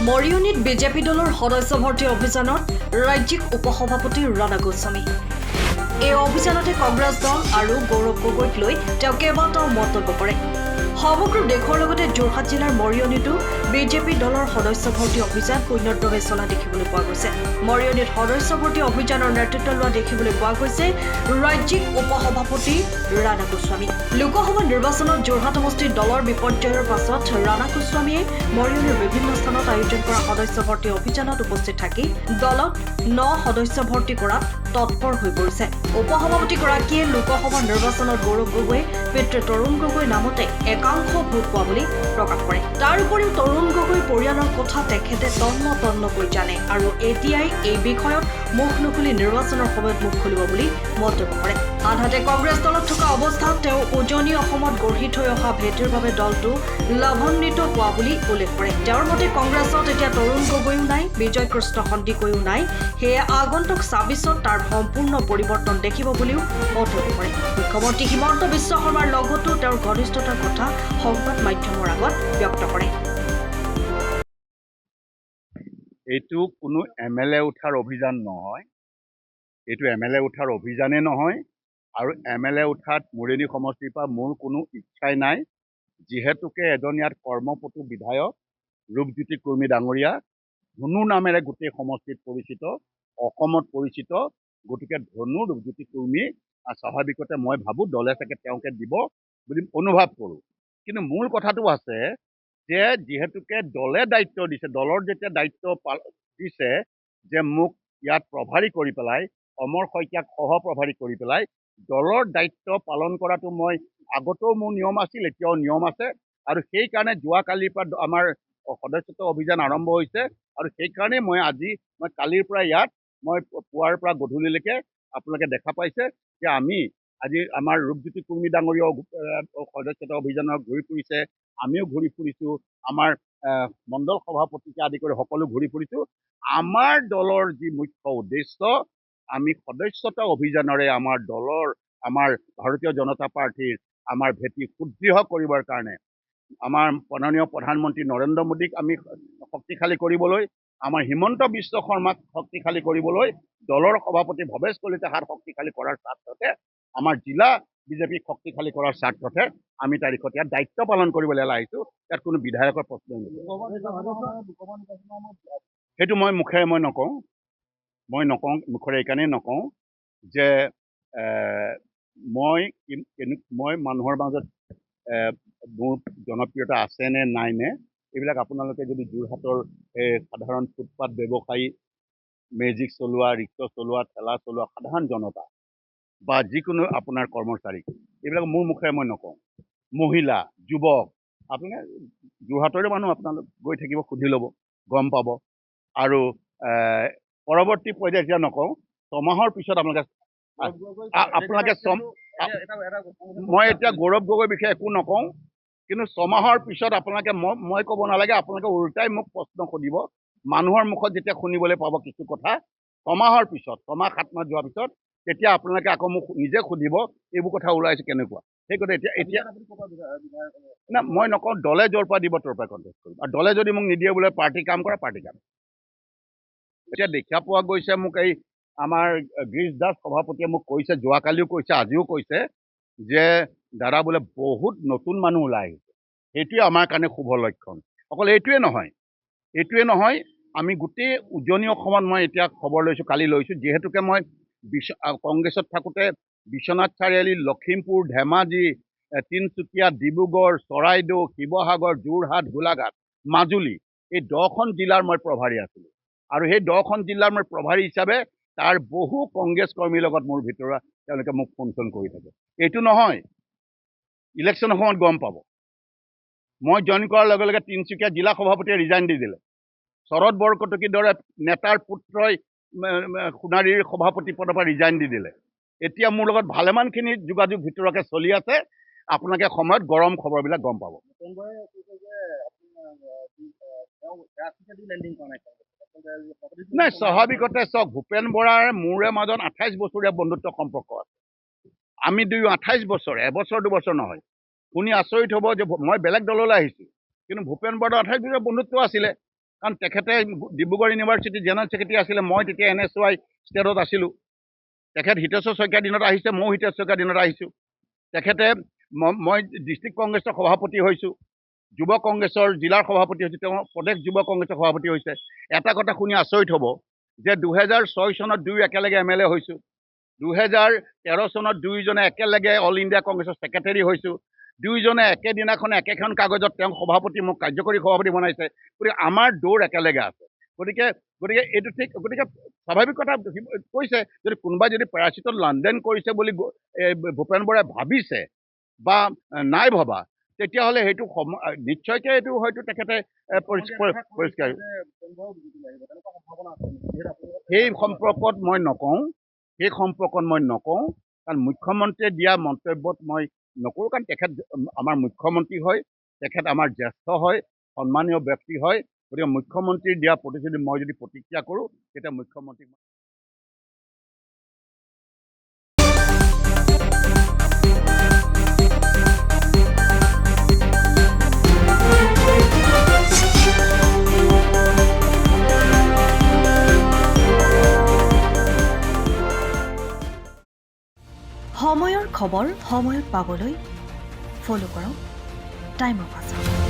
মৰিয়নিত BJP দলৰ সদস্য ভৰ্তি অভিযানত ৰাজ্যিক উপসভাপতি ৰাণা গোস্বামী। এই অভিযানতে কংগ্ৰেছ দল আৰু গৌৰৱ গগৈক লৈ তেওঁ কেইবাটাও মন্তব্য কৰে। সমগ্ৰ দেশৰ লগতে যোৰহাট জিলাৰ মৰিয়নিতো বিজেপি দলৰ সদস্য ভৰ্তি অভিযান পূৰ্ণক্ৰমে চলা দেখিবলৈ পোৱা গৈছে। মৰিয়নিত সদস্য ভৰ্তি অভিযানৰ নেতৃত্ব লোৱা দেখিবলৈ পোৱা গৈছে ৰাজ্যিক উপসভাপতি ৰাণা গোস্বামী। লোকসভা নিৰ্বাচনত যোৰহাট সমষ্টিত দলৰ বিপৰ্যয়ৰ পাছত ৰাণা গোস্বামীয়ে মৰিয়নিৰ বিভিন্ন স্থানত আয়োজন কৰা সদস্য ভৰ্তি অভিযানত উপস্থিত থাকি দলত 9 সদস্য ভৰ্তি কৰাত তৎপৰ হৈ পৰিছে। উপসভাপতিগৰাকীয়ে লোকসভা নিৰ্বাচনত গৌৰৱ গগৈ পিতৃ তৰুণ গগৈ নামতে একাংশ ভোট পোৱা বুলি প্ৰকাশ কৰে। তাৰ উপৰিও তৰুণ গগৈ পৰিয়ালৰ কথা তেখেতে তন্নকৈ জানে আৰু এতিয়াই এই বিষয়ত মুখ নুখুলি নিৰ্বাচনৰ সময়ত মুখ খুলিব বুলি মন্তব্য কৰে। আনহাতে কংগ্ৰেছ দলত থকা অৱস্থাত তেওঁ উজনি অসমত গঢ়ি থৈ অহা ভেটিৰ বাবে দলটো লাভান্বিত হোৱা বুলি উল্লেখ কৰে। তেওঁৰ মতে কংগ্ৰেছত এতিয়া তৰুণ গগৈও নাই, বিজয় কৃষ্ণ সন্দিকৈও নাই, সেয়ে আগন্তুক ২৬ত তাৰ সম্পূৰ্ণ পৰিৱৰ্তন দেখিব বুলিও মন্তব্য কৰে। মুখ্যমন্ত্ৰী হিমন্ত বিশ্ব শৰ্মাৰ লগতো তেওঁৰ ঘনিষ্ঠতাৰ কথা সংবাদ মাধ্যমৰ আগত ব্যক্ত কৰে। এইটো কোনো MLA উঠাৰ অভিযান নহয়, এইটো MLA উঠাৰ অভিযানে নহয় আৰু MLA উঠাত মৰিয়নি সমষ্টিৰ পৰা মোৰ কোনো ইচ্ছাই নাই। যিহেতুকে এজন ইয়াত কৰ্মপটু বিধায়ক ৰূপজ্যোতি কুৰ্মী ডাঙৰীয়া ধনু নামেৰে গোটেই সমষ্টিত পৰিচিত, অসমত পৰিচিত, গতিকে ধনু ৰূপজ্যোতি কুৰ্মী স্বাভাৱিকতে মই ভাবোঁ দলে চাগে তেওঁকে দিব বুলি অনুভৱ কৰোঁ। কিন্তু মূল কথাটো আছে যে যিহেতুকে দলে দায়িত্ব দিছে, দলৰ যেতিয়া দায়িত্ব দিছে যে মোক ইয়াত প্ৰভাৰী কৰি পেলাই, অমৰ শইকীয়াক সহপ্ৰভাৰী কৰি পেলাই দলৰ দায়িত্ব পালন কৰাটো মই আগতেও মোৰ নিয়ম আছিল, এতিয়াও নিয়ম আছে আৰু সেইকাৰণে যোৱাকালিৰ পৰা আমাৰ সদস্যত্ব অভিযান আৰম্ভ হৈছে আৰু সেইকাৰণে মই কালিৰ পৰা ইয়াত মই পুৱাৰ পৰা গধূলিলৈকে আপোনালোকে দেখা পাইছে যে আমি আজি আমাৰ ৰূপজ্যোতি কুৰ্মী ডাঙৰীয়াও সদস্যত্ব অভিযানত ঘূৰি ফুৰিছে, আমিও ঘূৰি ফুৰিছোঁ, আমাৰ মণ্ডল সভাপতিকে আদি কৰি সকলো ঘূৰি ফুৰিছোঁ। আমাৰ দলৰ যি মুখ্য উদ্দেশ্য, আমি সদস্যতা অভিযানেৰে আমাৰ দলৰ, আমাৰ ভাৰতীয় জনতা পাৰ্টীৰ আমাৰ ভেটি সুদৃঢ় কৰিবৰ কাৰণে, আমাৰ মাননীয় প্ৰধানমন্ত্ৰী নৰেন্দ্ৰ মোদীক আমি শক্তিশালী কৰিবলৈ, আমাৰ হিমন্ত বিশ্ব শৰ্মাক শক্তিশালী কৰিবলৈ, দলৰ সভাপতি ভৱেশ কলিতাক শক্তিশালী কৰাৰ স্বাৰ্থতে, আমাৰ জিলা বিজেপিক শক্তিশালী কৰাৰ স্বাৰ্থতে আমি তাৰিখত ইয়াত দায়িত্ব পালন কৰিবলৈ আহিছোঁ। ইয়াত কোনো বিধায়কৰ প্ৰশ্ন নহয়। সেইটো মই মুখেৰে নকওঁ, মুখেৰে এইকাৰণেই নকওঁ যে মই মানুহৰ মাজত মোৰ জনপ্ৰিয়তা আছে নে নাই নে, এইবিলাক আপোনালোকে যদি যোৰহাটৰ সাধাৰণ ফুটপাথ ব্যৱসায়ী, মেজিক চলোৱা, ৰিক্সা চলোৱা, ঠেলা চলোৱা সাধাৰণ জনতা বা যিকোনো আপোনাৰ কৰ্মচাৰী, এইবিলাক মোৰ মুখেৰে মই নকওঁ। মহিলা, যুৱক, আপোনালোকে যোৰহাটৰে মানুহ, আপোনালোক গৈ থাকিব, সুধি ল'ব, গম পাব। আৰু পৰৱৰ্তী পৰ্যায়ত এতিয়া নকওঁ, 6 মাহৰ পিছত আপোনালোকে মই এতিয়া গৌৰৱ গগৈৰ বিষয়ে একো নকওঁ, কিন্তু 6 মাহৰ পিছত আপোনালোকে মই ক'ব নালাগে, আপোনালোকে উল্টাই মোক প্ৰশ্ন সুধিব। মানুহৰ মুখত যেতিয়া শুনিবলৈ পাব কিছু কথা 6 মাহৰ পিছত, 6 মাহ 7 মাহ যোৱাৰ পিছত, তেতিয়া আপোনালোকে আকৌ মোক নিজে সুধিব এইবোৰ কথা ওলাইছে কেনেকুৱা। সেই কথা এতিয়া না, মই নকওঁ, দলে য'ৰ পৰা দিব তোৰ পৰা কণ্টেষ্ট কৰিম, আৰু দলে যদি মোক নিদিয়ে বোলে পাৰ্টি কাম কৰা, পাৰ্টি কাম। এতিয়া দেখা পোৱা গৈছে, মোক এই আমাৰ গিৰীশ দাস সভাপতিয়ে মোক কৈছে, যোৱাকালিও কৈছে, আজিও কৈছে যে দাদা বোলে বহুত নতুন মানুহ ওলাই আহিছে। সেইটোৱে আমাৰ কাৰণে শুভ লক্ষণ। অকল এইটোৱে নহয়, আমি গোটেই উজনি অসমত মই এতিয়া খবৰ লৈছোঁ, কালি লৈছোঁ, যিহেতুকে মই কংগ্ৰেছত থাকোঁতে বিশ্বনাথ চাৰিআলি, লখিমপুৰ, ধেমাজি, তিনিচুকীয়া, ডিব্ৰুগড়, চৰাইদেউ, শিৱসাগৰ, যোৰহাট, গোলাঘাট, মাজুলী, এই 10খন জিলাৰ মই প্ৰভাৰী আছিলোঁ আৰু সেই 10খন জিলাৰ মই প্ৰভাৰী হিচাপে তাৰ বহু কংগ্ৰেছ কৰ্মীৰ লগত মোৰ ভিতৰুৱা তেওঁলোকে মোক ফোন কৰি থাকে। এইটো নহয়, ইলেকশ্যনৰ সময়ত গম পাব। মই জইন কৰাৰ লগে লগে তিনিচুকীয়া জিলা সভাপতিয়ে ৰিজাইন দি দিলে। শৰৎ বৰকটকীৰ দৰে নেতাৰ পুত্ৰই সোণাৰীৰ সভাপতি পদৰ পৰা ৰিজাইন দি দিলে। এতিয়া মোৰ লগত ভালেমানখিনি যোগাযোগ ভিতৰুৱাকৈ চলি আছে। আপোনালোকে সময়ত গৰম খবৰবিলাক গম পাব। নাই, স্বাভাৱিকতে চাওক, ভূপেন বৰাৰ মোৰে মাজত 28 বছৰীয়া বন্ধুত্ব সম্পৰ্ক আছে। আমি দুয়ো 28 বছৰ, এবছৰ দুবছৰ নহয়। শুনি আচৰিত হ'ব যে মই বেলেগ দললৈ আহিছোঁ, কিন্তু ভূপেন বৰাৰ 28 বছৰীয়া বন্ধুত্ব আছিলে। কাৰণ তেখেতে ডিব্ৰুগড় ইউনিভাৰ্চিটি জেনেৰেল ছেক্ৰেটাৰী আছিলে, মই তেতিয়া NSY ষ্টেটত আছিলোঁ। তেখেত হিতেশ্বৰ শইকীয়াৰ দিনত আহিছে, ময়ো হিতেশ্বৰ শইকীয়াৰ দিনত আহিছোঁ। তেখেতে মই ডিষ্ট্ৰিক্ট কংগ্ৰেছৰ সভাপতি হৈছোঁ, যুৱ কংগ্ৰেছৰ জিলাৰ সভাপতি হৈছোঁ, তেওঁ প্ৰদেশ যুৱ কংগ্ৰেছৰ সভাপতি হৈছে। এটা কথা শুনি আচৰিত হ'ব যে 2006 চনত দুয়ো একেলগে MLA হৈছোঁ, 2013 চনত দুয়োজনে একেলগে অল ইণ্ডিয়া কংগ্ৰেছৰ ছেক্ৰেটাৰী হৈছোঁ, দুয়োজনে একেদিনাখনে একেখন কাগজত তেওঁক সভাপতি, মোক কাৰ্যকৰী সভাপতি বনাইছে। গতিকে আমাৰ দৌৰ একেলগে আছে। গতিকে এইটো ঠিক, গতিকে স্বাভাৱিক কথা কৈছে, যদি কোনোবাই যদি পেৰাচিটত লাণ্ডেন কৰিছে বুলি ভূপেন বৰাই ভাবিছে বা নাই ভবা, তেতিয়াহ'লে সেইটো নিশ্চয়কৈ এইটো হয়তো তেখেতে পৰিষ্কাৰ সেই সম্পৰ্কত মই নকওঁ, কাৰণ মুখ্যমন্ত্ৰীয়ে দিয়া মন্তব্যত মই নকৰোঁ, কাৰণ তেখেত আমাৰ মুখ্যমন্ত্ৰী হয়, তেখেত আমাৰ জ্যেষ্ঠ হয়, সন্মানীয় ব্যক্তি হয়। গতিকে মুখ্যমন্ত্ৰীৰ দিয়া প্ৰতিশ্ৰুতি মই যদি প্ৰতিক্ৰিয়া কৰোঁ, তেতিয়া মুখ্যমন্ত্ৰীক সময়ৰ খবৰ সময়ত পাবলৈ ফ'ল' কৰক টাইম অফ আছাম।